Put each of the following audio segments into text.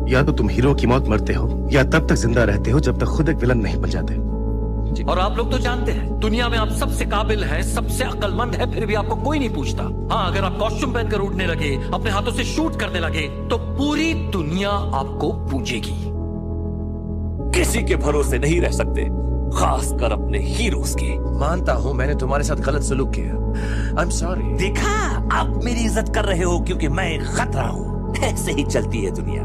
या तो तुम हीरो की मौत मरते हो या तब तक जिंदा रहते हो जब तक खुद एक विलन नहीं बन जाते। और आप लोग तो जानते हैं दुनिया में आप सबसे काबिल हैं, सबसे अक्लमंद है, फिर भी आपको कोई नहीं पूछता। हाँ, अगर आप कॉस्ट्यूम पहनकर उड़ने लगे, अपने हाथों से शूट करने लगे, तो पूरी दुनिया आपको पूजेगी। किसी के भरोसे नहीं रह सकते, खासकर अपने हीरोज के। मानता हूँ मैंने तुम्हारे साथ गलत सलूक किया। I am sorry. देखा, आप मेरी इज्जत कर रहे हो क्योंकि मैं खतरा हूँ। ऐसे ही चलती है दुनिया।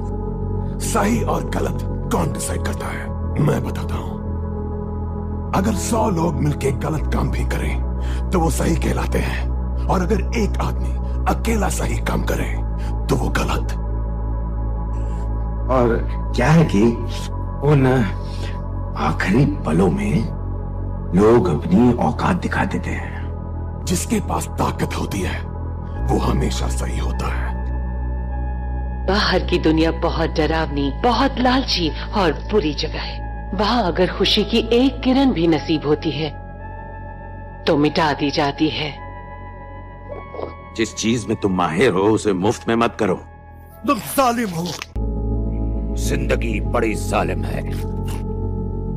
सही और गलत कौन डिसाइड करता है? मैं बताता हूँ। अगर 100 लोग मिलके गलत काम भी करें तो वो सही कहलाते हैं, और अगर एक आदमी अकेला सही काम करे तो वो गलत। और क्या है कि उन आखिरी पलों में लोग अपनी औकात दिखा देते हैं। जिसके पास ताकत होती है वो हमेशा सही होता है। बाहर की दुनिया बहुत डरावनी, बहुत लालची और बुरी जगह है। वहाँ अगर खुशी की एक किरण भी नसीब होती है तो मिटा दी जाती है। जिस चीज में तुम माहिर हो उसे मुफ्त में मत करो। तुम जालिम हो। जिंदगी बड़ी जालिम है,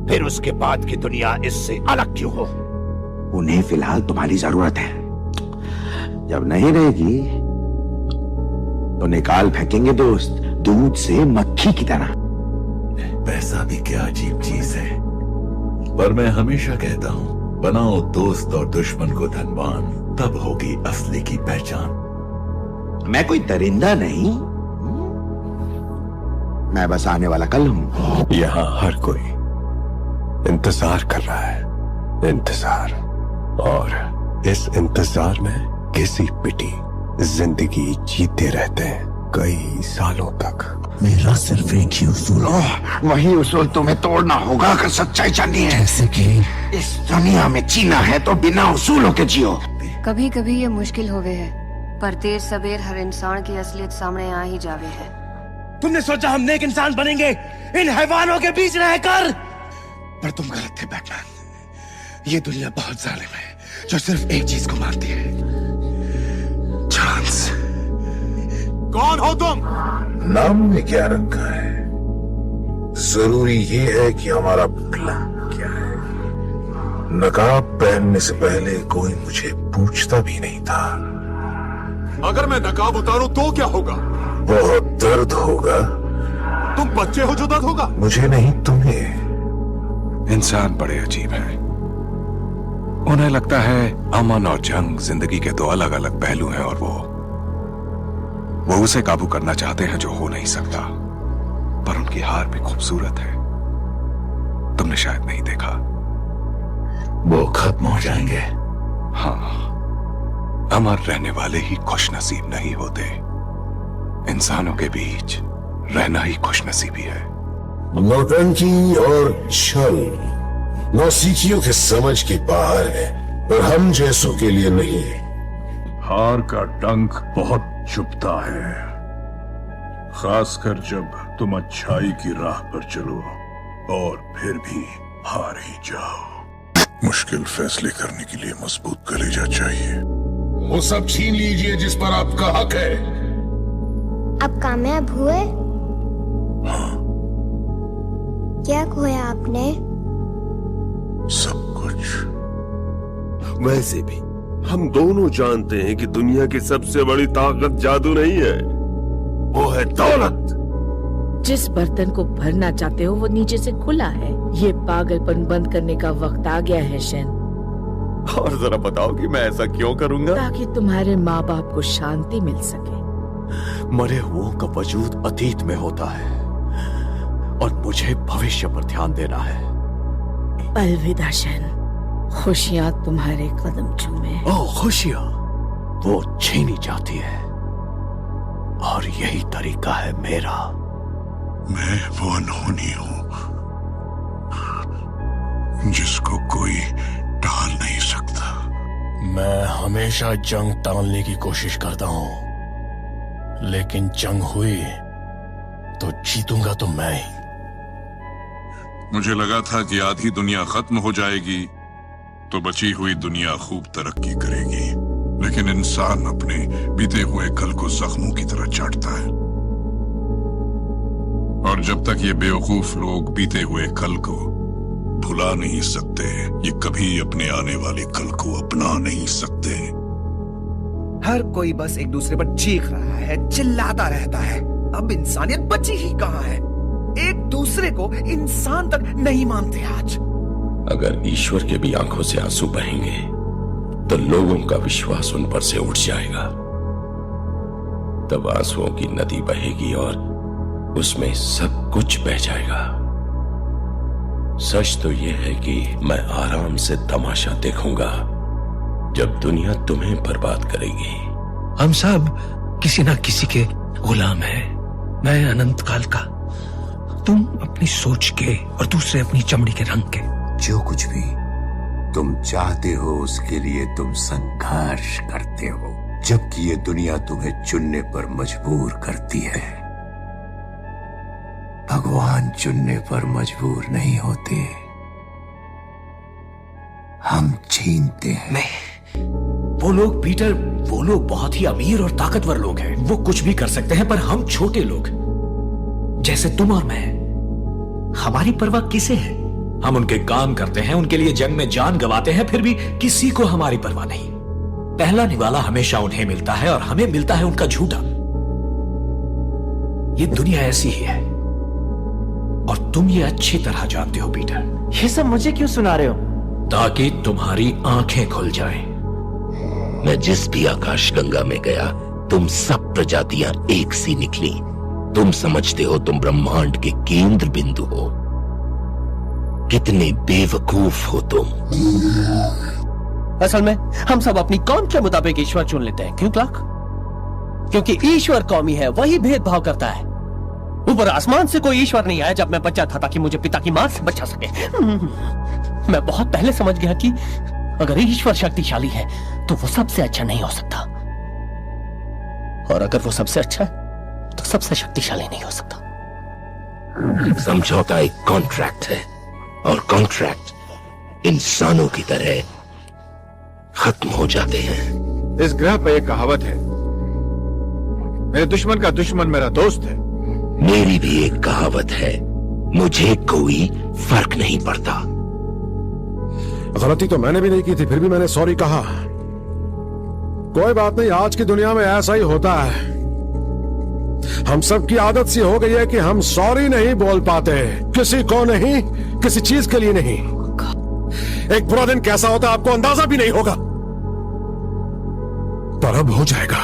फिर उसके बाद की दुनिया इससे अलग क्यों हो? उन्हें फिलहाल तुम्हारी जरूरत है। जब नहीं रहेगी तो निकाल फेंकेंगे दोस्त, दूध से मक्खी की तरह। पैसा भी क्या अजीब चीज है, पर मैं हमेशा कहता हूँ बनाओ दोस्त और दुश्मन को धनवान, तब होगी असली की पहचान। मैं कोई दरिंदा नहीं, मैं बस आने वाला कल हूँ। यहाँ हर कोई इंतजार कर रहा है, इंतजार। और इस इंतजार में किसी पिटी जिंदगी जीते रहते हैं कई सालों तक। मेरा सिर्फ एक ही उसूल है। वही उसूल तुम्हें तोड़ना होगा अगर सच्चाई जाननी है। जैसे कि इस दुनिया में जीना है तो बिना उसूलों के जियो। कभी कभी ये मुश्किल होवे है, पर देर सबेर हर इंसान की असलियत सामने आ ही जावे है। तुमने सोचा हम नेक इंसान बनेंगे इन हैवानों के बीच रहकर, पर तुम गलत थे बैटमैन। ये दुनिया बहुत जालिम है जो सिर्फ एक चीज को मानती है, चांस। कौन हो तुम? नाम में क्या रखा है, जरूरी ये है कि हमारा प्लान क्या है। नकाब पहनने से पहले कोई मुझे पूछता भी नहीं था। अगर मैं नकाब उतारूं तो क्या होगा? बहुत दर्द होगा। तुम बच्चे हो जो दर्द होगा? मुझे नहीं, तुम्हें। इंसान बड़े अजीब हैं। उन्हें लगता है अमन और जंग जिंदगी के दो अलग अलग पहलू हैं, और वो उसे काबू करना चाहते हैं जो हो नहीं सकता। पर उनकी हार भी खूबसूरत है, तुमने शायद नहीं देखा। वो खत्म हो जाएंगे। हाँ, अमर रहने वाले ही खुशनसीब नहीं होते। इंसानों के बीच रहना ही खुशनसीबी है। नौटंकी और छल नौसिखियों के समझ के बाहर है, पर हम जैसों के लिए नहीं। हार का डंक बहुत चुभता है, खासकर जब तुम अच्छाई की राह पर चलो और फिर भी हार ही जाओ। मुश्किल फैसले करने के लिए मजबूत कलेजा चाहिए। वो सब छीन लीजिए जिस पर आपका हक है। अब कामयाब हुए? हाँ। क्या खोया आपने? सब कुछ। वैसे भी हम दोनों जानते हैं कि दुनिया की सबसे बड़ी ताकत जादू नहीं है, वो है दौलत। जिस बर्तन को भरना चाहते हो वो नीचे से खुला है। ये पागलपन बंद करने का वक्त आ गया है शेन। और जरा बताओ कि मैं ऐसा क्यों करूंगा? ताकि तुम्हारे माँ बाप को शांति मिल सके। मरे हुओं का वजूद अतीत में होता है और मुझे भविष्य पर ध्यान देना है। अलविदा शेन, खुशियाँ तुम्हारे कदम चूमे। ओह, खुशियाँ वो छीनी जाती है, और यही तरीका है मेरा। मैं वो अनहोनी हूं जिसको कोई टाल नहीं सकता। मैं हमेशा जंग टालने की कोशिश करता हूं, लेकिन जंग हुई तो जीतूंगा तो मैं ही। मुझे लगा था कि आधी दुनिया खत्म हो जाएगी तो बची हुई दुनिया खूब तरक्की करेगी, लेकिन इंसान अपने बीते हुए कल को जख्मों की तरह चाटता है। और जब तक ये बेवकूफ लोग बीते हुए कल को भुला नहीं सकते, ये कभी अपने आने वाले कल को अपना नहीं सकते। हर कोई बस एक दूसरे पर चीख रहा है, चिल्लाता रहता है। अब इंसानियत बची ही कहां है? एक दूसरे को इंसान तक नहीं मानते आज। अगर ईश्वर के भी आंखों से आंसू बहेंगे तो लोगों का विश्वास उन पर से उठ जाएगा। तब आंसुओं की नदी बहेगी और उसमें सब कुछ बह जाएगा। सच तो यह है कि मैं आराम से तमाशा देखूंगा जब दुनिया तुम्हें बर्बाद करेगी। हम सब किसी ना किसी के गुलाम हैं। मैं अनंत काल का, तुम अपनी सोच के और दूसरे अपनी चमड़ी के रंग के। जो कुछ भी तुम चाहते हो उसके लिए तुम संघर्ष करते हो, जबकि ये दुनिया तुम्हें चुनने पर मजबूर करती है। भगवान चुनने पर मजबूर नहीं होते, हम छीनते हैं। नहीं, वो लोग पीटर, वो लोग बहुत ही अमीर और ताकतवर लोग हैं। वो कुछ भी कर सकते हैं, पर हम छोटे लोग जैसे तुम और मैं, हमारी परवाह किसे है? हम उनके काम करते हैं, उनके लिए जंग में जान गंवाते हैं, फिर भी किसी को हमारी परवाह नहीं। पहला निवाला हमेशा उन्हें मिलता है और हमें मिलता है उनका झूठा। ये दुनिया ऐसी ही है और तुम ये अच्छी तरह जानते हो पीटर। ये सब मुझे क्यों सुना रहे हो? ताकि तुम्हारी आंखें खुल जाएं। मैं जिस भी आकाश गंगा में गया, तुम सब प्रजातियां एक सी निकली। तुम समझते हो तुम ब्रह्मांड के केंद्र बिंदु हो। कितने बेवकूफ हो तुम। असल में हम सब अपनी कौम के मुताबिक ईश्वर चुन लेते हैं। क्यों क्लार्क? क्योंकि ईश्वर कौमी है, वही भेदभाव करता है। ऊपर आसमान से कोई ईश्वर नहीं आया जब मैं बच्चा था ताकि मुझे पिता की मां से बचा सके। मैं बहुत पहले समझ गया कि अगर ईश्वर शक्तिशाली है तो वो सबसे अच्छा नहीं हो सकता, और अगर वो सबसे अच्छा है तो सबसे शक्तिशाली नहीं हो सकता। समझौता एक कॉन्ट्रैक्ट है और कॉन्ट्रैक्ट इंसानों की तरह खत्म हो जाते हैं। इस ग्रह पर एक कहावत है, मेरे दुश्मन का दुश्मन मेरा दोस्त है। मेरी भी एक कहावत है, मुझे कोई फर्क नहीं पड़ता। गलती तो मैंने भी नहीं की थी, फिर भी मैंने सॉरी कहा। कोई बात नहीं, आज की दुनिया में ऐसा ही होता है। हम सब की आदत सी हो गई है कि हम सॉरी नहीं बोल पाते, किसी को नहीं, किसी चीज के लिए नहीं। एक बुरा दिन कैसा होता है आपको अंदाजा भी नहीं होगा, पर अब हो जाएगा।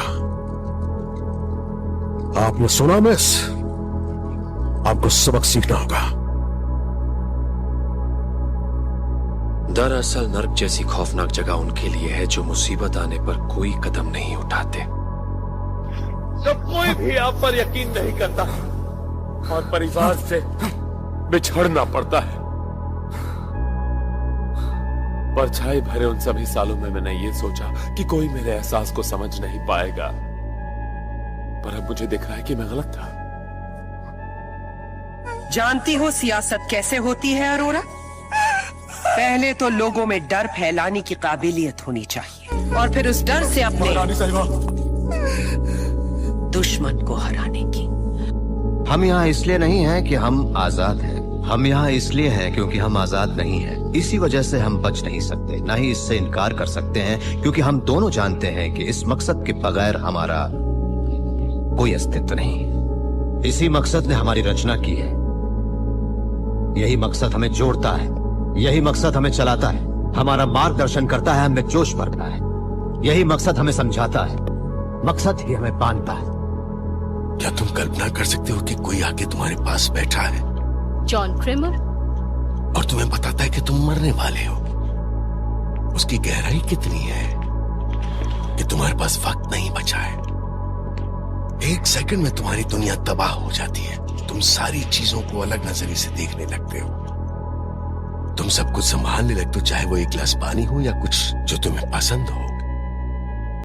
आपने सुना मिस, आपको सबक सीखना होगा। दरअसल नर्क जैसी खौफनाक जगह उनके लिए है जो मुसीबत आने पर कोई कदम नहीं उठाते। जब कोई भी आप पर यकीन नहीं करता और परिवार से बिछड़ना पड़ता है। परछाई भरे उन सभी सालों में मैंने ये सोचा कि कोई मेरे एहसास को समझ नहीं पाएगा, पर अब मुझे दिख रहा है कि मैं गलत था। जानती हो सियासत कैसे होती है अरोरा? पहले तो लोगों में डर फैलाने की काबिलियत होनी चाहिए और फिर उस डर से अपने दुश्मन को हराने की। हम यहाँ इसलिए नहीं हैं कि हम आजाद हैं, हम यहाँ इसलिए हैं क्योंकि हम आजाद नहीं हैं। इसी वजह से हम बच नहीं सकते, ना ही इससे इनकार कर सकते हैं, क्योंकि हम दोनों जानते हैं कि इस मकसद के बगैर हमारा कोई अस्तित्व नहीं। इसी मकसद ने हमारी रचना की है, यही मकसद हमें जोड़ता है, यही मकसद हमें चलाता है, हमारा मार्गदर्शन करता है, हमें जोश भरता है। यही मकसद हमें समझाता है, मकसद ही हमें बांधता है। क्या तुम कल्पना कर सकते हो कि कोई आके तुम्हारे पास बैठा है, जॉन क्रेमर, और तुम्हें बताता है कि तुम मरने वाले हो? उसकी गहराई कितनी है कि तुम्हारे पास वक्त नहीं बचा है। एक सेकंड में तुम्हारी दुनिया तबाह हो जाती है। तुम सारी चीजों को अलग नजरिए से देखने लगते हो। तुम सब कुछ संभालने लगते हो, चाहे वो एक गिलास पानी हो या कुछ जो तुम्हें पसंद हो।